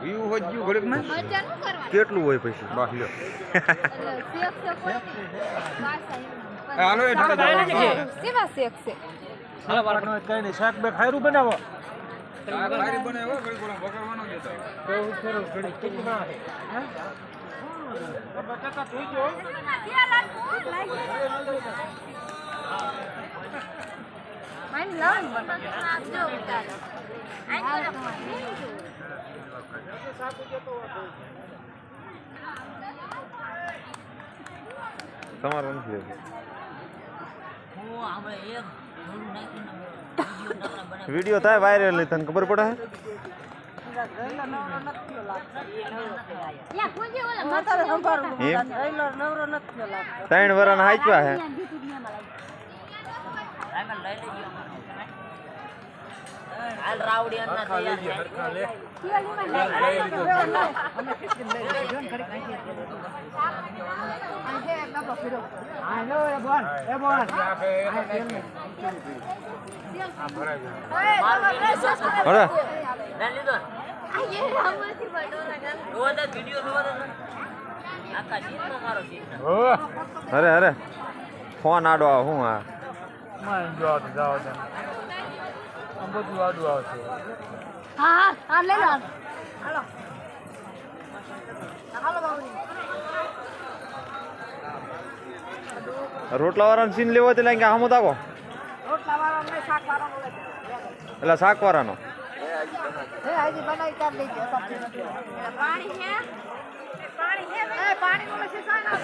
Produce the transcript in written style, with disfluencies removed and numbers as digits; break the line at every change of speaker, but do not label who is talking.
weave હોય ગયું ઘડીક માં કેટલું હોય પછી બાકી હાલો એ
સેવા શેક છે
હાલો વાળનો કઈ નહીં શાક બે ખાયરું બનાવો
ખારી બનાવ્યો ઘડી કોણ બગાડવાનો જ હતો
તો ફેરો ઘડી કેટલું ના હે બટાકા થઈ ગયો
માઈન લાવ જો ઉતારો
તમારું નથી વિડિયો થાય વાયરલ તને ખબર પડે ત્રણ વરણ હાચવા હે
હાલ રાવડી અન્ના
અરે અરે ફોન આડો હું આ
જાઓ બધું આડું આવશે
હા હા લઈ લો હાલો હાલો બાબુજી
રોટલા વાળાનો સીન લેવો તે લાગે આમો તાકો
રોટલા વાળો ને શાક વાળો
એટલે શાક વાળાનો
હે આજી બનાવી કાઢ લેજો પાણી હે પાણી હે પાણી નો છે સાના